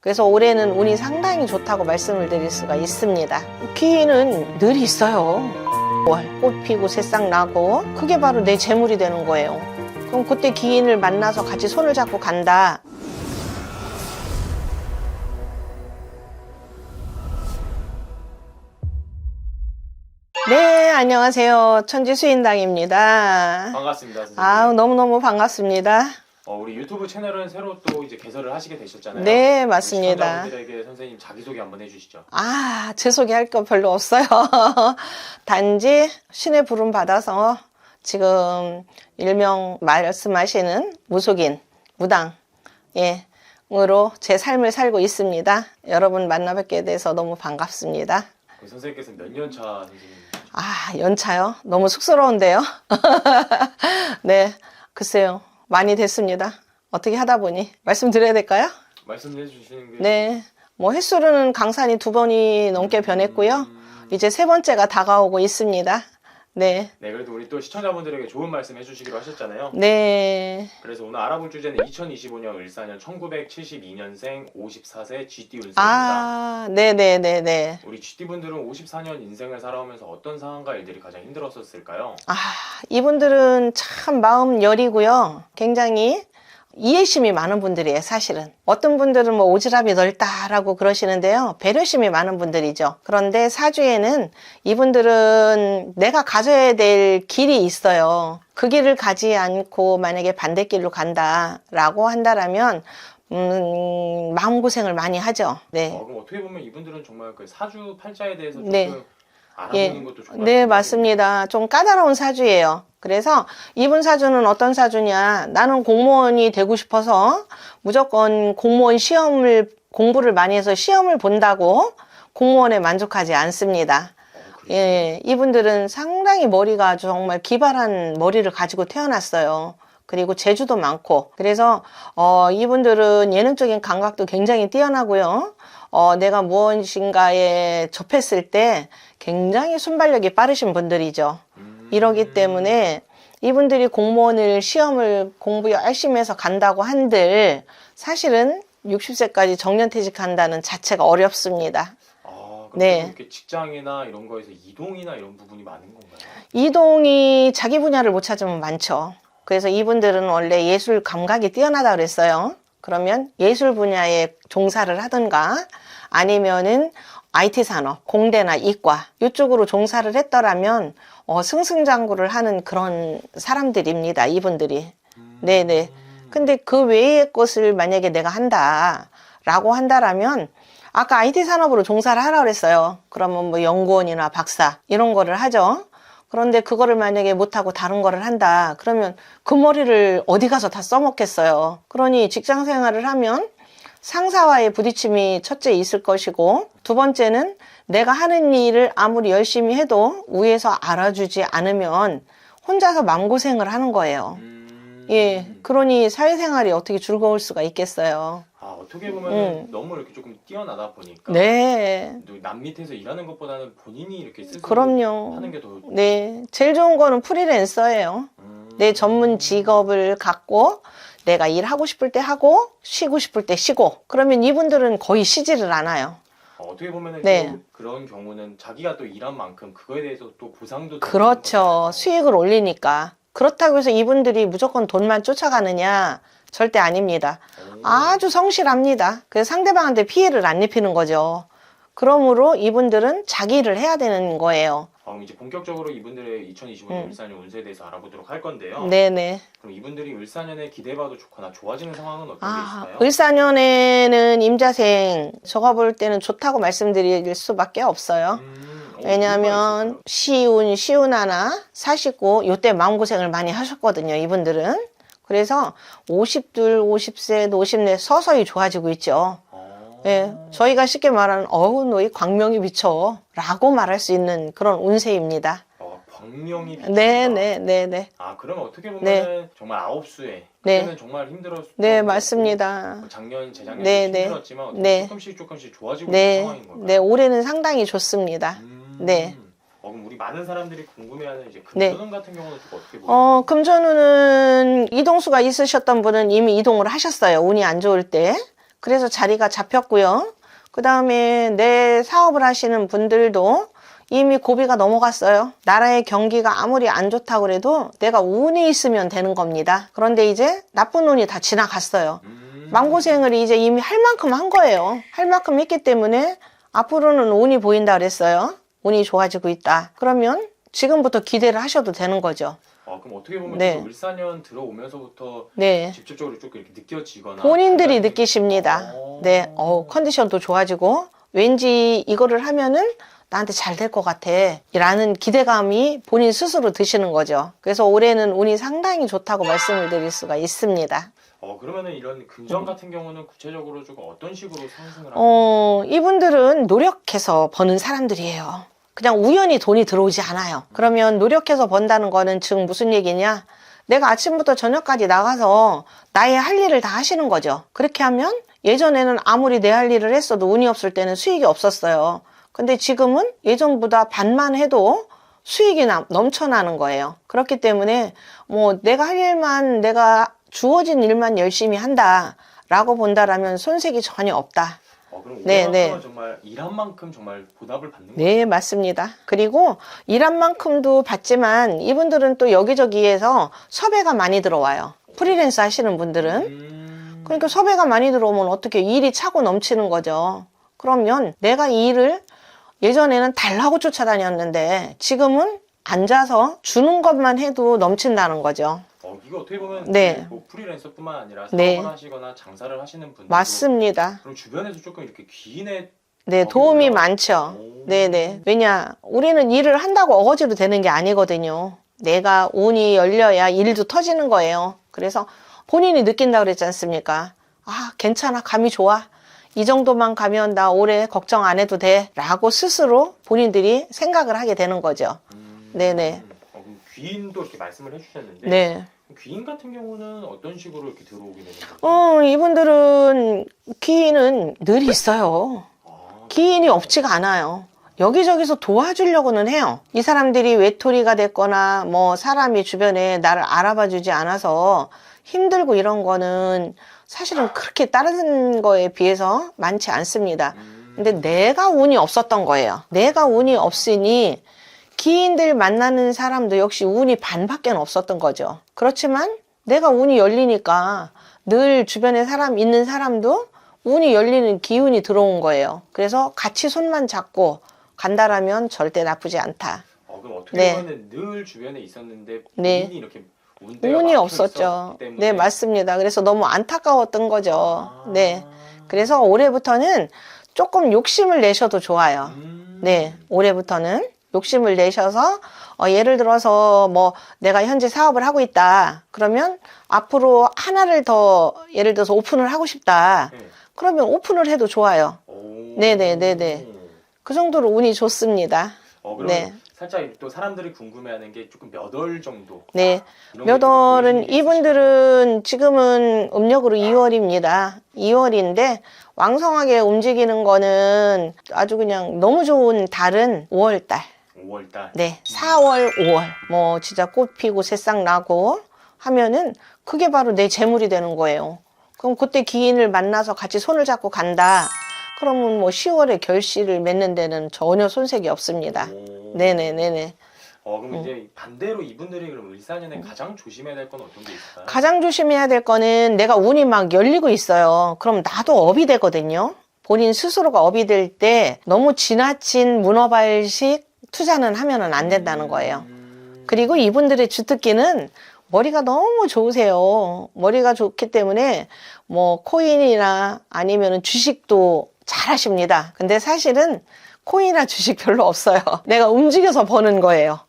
그래서 올해는 운이 상당히 좋다고 말씀을 드릴 수가 있습니다. 기인은 늘 있어요. 꽃 피고 새싹 나고 그게 바로 내 재물이 되는 거예요. 그럼 그때 기인을 만나서 같이 손을 잡고 간다. 네, 안녕하세요. 천지수인당입니다. 반갑습니다, 선생님. 아우, 너무너무 반갑습니다. 우리 유튜브 채널은 새로 또 이제 개설을 하시게 되셨잖아요. 네, 맞습니다. 시청자분들에게 선생님 자기소개 한번 해주시죠. 아, 제 소개할 거 별로 없어요. 단지 신의 부름 받아서 지금 일명 말씀하시는 무속인, 무당, 으로 제 삶을 살고 있습니다. 여러분 만나 뵙게 돼서 너무 반갑습니다. 선생님께서 몇 년 차 선생님? 아, 연차요? 너무 쑥스러운데요? 네, 글쎄요. 많이 됐습니다. 어떻게 하다 보니. 말씀드려야 될까요? 말씀해 주시는 게. 네, 뭐 횟수로는 강산이 2번이 넘게 변했고요. 이제 3번째가 다가오고 있습니다. 네. 네, 그래도 우리 또 시청자분들에게 좋은 말씀 해주시기로 하셨잖아요. 네. 그래서 오늘 알아볼 주제는 2025년 을사년 1972년생 54세 GT 운세입니다. 아, 네네네네. 우리 GT분들은 54년 인생을 살아오면서 어떤 상황과 일들이 가장 힘들었었을까요? 아, 이분들은 참 마음 여리고요. 굉장히 이해심이 많은 분들이에요, 사실은. 어떤 분들은 뭐 오지랖이 넓다라고 그러시는데요. 배려심이 많은 분들이죠. 그런데 사주에는 이분들은 내가 가져야 될 길이 있어요. 그 길을 가지 않고 만약에 반대길로 간다라고 한다라면 마음고생을 많이 하죠. 네. 그럼 어떻게 보면 이분들은 정말 그 사주 팔자에 대해서 조금 네. 알아보는 것도 정말 네, 중요하겠네요. 맞습니다. 좀 까다로운 사주예요. 그래서 이분 사주는 어떤 사주냐? 나는 공무원이 되고 싶어서 무조건 공무원 공부를 많이 해서 시험을 본다고 공무원에 만족하지 않습니다. 예, 이분들은 상당히 머리가 정말 기발한 머리를 가지고 태어났어요. 그리고 재주도 많고. 그래서 이분들은 예능적인 감각도 굉장히 뛰어나고요. 내가 무엇인가에 접했을 때 굉장히 순발력이 빠르신 분들이죠. 이러기 때문에 이분들이 공무원을 시험을 공부 열심히 해서 간다고 한들 사실은 60세까지 정년퇴직한다는 자체가 어렵습니다. 그럼 네. 이렇게 직장이나 이런 거에서 이동이나 이런 부분이 많은 건가요? 이동이 자기 분야를 못 찾으면 많죠. 그래서 이분들은 원래 예술 감각이 뛰어나다 그랬어요. 그러면 예술 분야에 종사를 하든가 아니면은 IT 산업, 공대나 이과 이쪽으로 종사를 했더라면 승승장구를 하는 그런 사람들입니다. 이분들이. 네네. 근데 그 외의 것을 만약에 내가 한다라고 한다라면 아까 IT 산업으로 종사를 하라고 그랬어요. 그러면 뭐 연구원이나 박사 이런 거를 하죠. 그런데 그거를 만약에 못하고 다른 거를 한다. 그러면 그 머리를 어디 가서 다 써먹겠어요. 그러니 직장 생활을 하면 상사와의 부딪힘이 첫째 있을 것이고 두 번째는 내가 하는 일을 아무리 열심히 해도 위에서 알아주지 않으면 혼자서 마음고생을 하는 거예요. 예, 그러니 사회생활이 어떻게 즐거울 수가 있겠어요. 어떻게 보면 너무 이렇게 조금 뛰어나다 보니까 네. 남 밑에서 일하는 것보다는 본인이 이렇게 스스로 그럼요. 하는 게 더. 네, 제일 좋은 거는 프리랜서예요. 내 전문 직업을 갖고 내가 일하고 싶을 때 하고 쉬고 싶을 때 쉬고 그러면 이분들은 거의 쉬지를 않아요. 어떻게 보면은 네. 또 그런 경우는 자기가 또 일한 만큼 그거에 대해서 또 보상도 그렇죠. 수익을 올리니까. 그렇다고 해서 이분들이 무조건 돈만 쫓아가느냐? 절대 아닙니다. 아주 성실합니다. 그래서 상대방한테 피해를 안 입히는 거죠. 그러므로 이분들은 자기 일을 해야 되는 거예요. 그럼 이제 본격적으로 이분들의 2025년 을사년 운세에 대해서 알아보도록 할 건데요. 네네. 그럼 이분들이 을사년에 기대해봐도 좋거나 좋아지는 상황은 어떤 게 있을까요? 을사년에는 임자생 제가 볼 때는 좋다고 말씀드릴 수밖에 없어요. 왜냐하면 시운 하나 49 요때 마음고생을 많이 하셨거든요. 이분들은. 그래서 50둘, 50세, 50내 서서히 좋아지고 있죠. 예, 저희가 쉽게 말하는 너희 광명이 비쳐 라고 말할 수 있는 그런 운세입니다. 광명이 비친다. 네네네네. 그러면 어떻게 보면 정말 아홉수에 그때는 정말 힘들었을 네, 맞습니다. 작년, 재작년 네, 힘들었지만 네. 조금씩 좋아지고 있는 상황인 건가요? 네, 올해는 상당히 좋습니다. 네. 그럼 우리 많은 사람들이 궁금해하는 이제 네. 금전운 같은 경우는 좀 어떻게 보세요? 금전운은 이동수가 있으셨던 분은 이미 이동을 하셨어요. 운이 안 좋을 때. 그래서 자리가 잡혔고요. 그 다음에 내 사업을 하시는 분들도 이미 고비가 넘어갔어요. 나라의 경기가 아무리 안 좋다고 그래도 내가 운이 있으면 되는 겁니다. 그런데 이제 나쁜 운이 다 지나갔어요. 마음고생을 이제 이미 할 만큼 한 거예요. 할 만큼 했기 때문에 앞으로는 운이 보인다 그랬어요. 운이 좋아지고 있다. 그러면 지금부터 기대를 하셔도 되는 거죠. 그럼 어떻게 보면 네. 좀 을사년 들어오면서부터 네. 직접적으로 조금 이렇게 느껴지거나 본인들이 달라진- 느끼십니다. 네. 컨디션도 좋아지고 왠지 이거를 하면은 나한테 잘 될 것 같아 라는 기대감이 본인 스스로 드시는 거죠. 그래서 올해는 운이 상당히 좋다고 말씀을 드릴 수가 있습니다. 그러면은 이런 금전 같은 경우는 구체적으로 조금 어떤 식으로 상승을 하는 이분들은 노력해서 버는 사람들이에요. 그냥 우연히 돈이 들어오지 않아요. 그러면 노력해서 번다는 거는 즉 무슨 얘기냐? 내가 아침부터 저녁까지 나가서 나의 할 일을 다 하시는 거죠. 그렇게 하면 예전에는 아무리 내 할 일을 했어도 운이 없을 때는 수익이 없었어요. 근데 지금은 예전보다 반만 해도 수익이 넘쳐나는 거예요. 그렇기 때문에 뭐 내가 할 일만, 내가 주어진 일만 열심히 한다라고 본다라면 손색이 전혀 없다. 그럼 네, 올해만큼은 네. 정말 일한 만큼 정말 보답을 받는 거예요? 네, 맞습니다. 그리고 일한 만큼도 받지만 이분들은 또 여기저기에서 섭외가 많이 들어와요. 프리랜서 하시는 분들은. 그러니까 섭외가 많이 들어오면 어떻게 일이 차고 넘치는 거죠. 그러면 내가 이 일을 예전에는 달라고 쫓아다녔는데 지금은 앉아서 주는 것만 해도 넘친다는 거죠. 이거 어떻게 보면 네. 뭐 프리랜서뿐만 아니라 사업을 네. 하시거나 장사를 하시는 분들 맞습니다. 그럼 주변에서 조금 이렇게 귀인의 네, 거기 도움이 올라가- 많죠. 오. 네네. 왜냐, 우리는 일을 한다고 어거지로 되는 게 아니거든요. 내가 운이 열려야 일도 터지는 거예요. 그래서 본인이 느낀다고 그랬지 않습니까? 아, 괜찮아. 감이 좋아. 이 정도만 가면 나 올해 걱정 안 해도 돼. 라고 스스로 본인들이 생각을 하게 되는 거죠. 네네. 그럼 귀인도 이렇게 말씀을 해주셨는데 네. 귀인 같은 경우는 어떤 식으로 이렇게 들어오게 되는 거예요? 이분들은 기인은 늘 있어요. 기인이 없지가 않아요. 여기저기서 도와주려고는 해요. 이 사람들이 외톨이가 됐거나 뭐 사람이 주변에 나를 알아봐 주지 않아서 힘들고 이런 거는 사실은 그렇게 다른 거에 비해서 많지 않습니다. 근데 내가 운이 없었던 거예요. 내가 운이 없으니 기인들 만나는 사람도 역시 운이 반밖에 없었던 거죠. 그렇지만 내가 운이 열리니까 늘 주변에 사람 있는 사람도 운이 열리는 기운이 들어온 거예요. 그래서 같이 손만 잡고 간다라면 절대 나쁘지 않다. 그럼 어떻게 네. 보면 늘 주변에 있었는데 네. 본인이 이렇게 운대가 운이 막혀 없었죠. 있었기 때문에 네, 맞습니다. 그래서 너무 안타까웠던 거죠. 아. 네. 그래서 올해부터는 조금 욕심을 내셔도 좋아요. 네, 올해부터는 욕심을 내셔서 예를 들어서 뭐 내가 현재 사업을 하고 있다. 그러면 앞으로 하나를 더 예를 들어서 오픈을 하고 싶다. 네. 그러면 오픈을 해도 좋아요. 오. 네네네네. 그 정도로 운이 좋습니다. 그럼 네. 살짝 또 사람들이 궁금해하는 게 조금 몇 월 정도? 네. 이런 게 몇 좀 월은 보이시는 게 이분들은 지금은 음력으로 2월입니다. 2월인데 왕성하게 움직이는 거는 아주 그냥 너무 좋은 달은 5월달. 5월 달. 네. 4월, 5월. 뭐 진짜 꽃 피고 새싹 나고 하면은 그게 바로 내 재물이 되는 거예요. 그럼 그때 기인을 만나서 같이 손을 잡고 간다. 그러면 뭐 10월에 결실을 맺는 데는 전혀 손색이 없습니다. 오. 네네네네. 그럼 이제 반대로 이분들이 그럼 을사년에 가장 조심해야 될 건 어떤 게 있을까요? 가장 조심해야 될 거는 내가 운이 막 열리고 있어요. 그럼 나도 업이 되거든요. 본인 스스로가 업이 될 때 너무 지나친 문어발식 투자는 하면은 안 된다는 거예요. 그리고 이분들의 주특기는 머리가 너무 좋으세요. 머리가 좋기 때문에 뭐 코인이나 아니면은 주식도 잘 하십니다. 근데 사실은 코인이나 주식 별로 없어요. 내가 움직여서 버는 거예요.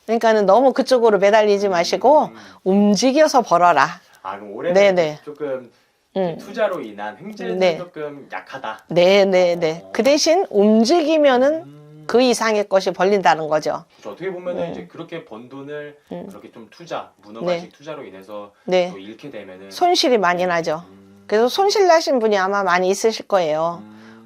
그러니까는 너무 그쪽으로 매달리지 마시고 움직여서 벌어라. 그럼 올해는 네네. 조금 음. 투자로 인한 횡재는 네. 조금 약하다. 네네네. 그 대신 움직이면은 그 이상의 것이 벌린다는 거죠. 그렇죠. 어떻게 보면은 이제 그렇게 번 돈을 그렇게 좀 투자, 문어발식 투자로 인해서 네. 또 잃게 되면은 손실이 많이 나죠. 그래서 손실 나신 분이 아마 많이 있으실 거예요.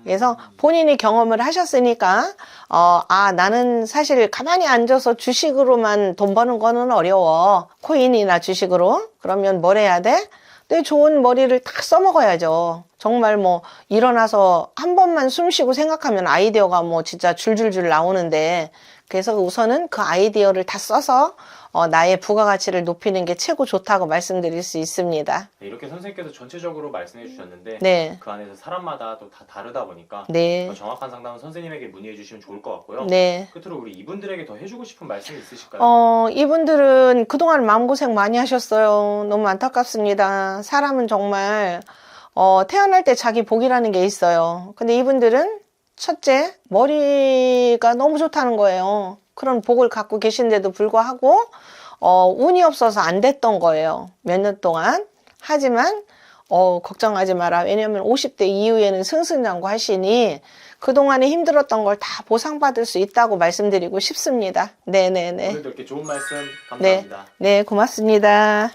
그래서 본인이 경험을 하셨으니까 나는 사실 가만히 앉아서 주식으로만 돈 버는 거는 어려워. 코인이나 주식으로. 그러면 뭘 해야 돼? 내 좋은 머리를 다 써먹어야죠. 정말 뭐 일어나서 한 번만 숨 쉬고 생각하면 아이디어가 뭐 진짜 줄줄줄 나오는데, 그래서 우선은 그 아이디어를 다 써서 나의 부가가치를 높이는 게 최고 좋다고 말씀드릴 수 있습니다. 네, 이렇게 선생님께서 전체적으로 말씀해 주셨는데 네. 그 안에서 사람마다 또 다 다르다 보니까 네. 더 정확한 상담은 선생님에게 문의해 주시면 좋을 것 같고요. 네. 끝으로 우리 이분들에게 더 해주고 싶은 말씀이 있으실까요? 이분들은 그동안 마음고생 많이 하셨어요. 너무 안타깝습니다. 사람은 정말 태어날 때 자기 복이라는 게 있어요. 근데 이분들은 첫째, 머리가 너무 좋다는 거예요. 그런 복을 갖고 계신데도 불구하고 운이 없어서 안 됐던 거예요. 몇 년 동안. 하지만 걱정하지 마라. 왜냐하면 50대 이후에는 승승장구하시니 그동안에 힘들었던 걸 다 보상받을 수 있다고 말씀드리고 싶습니다. 네네네. 오늘도 이렇게 좋은 말씀 네, 감사합니다. 네, 고맙습니다.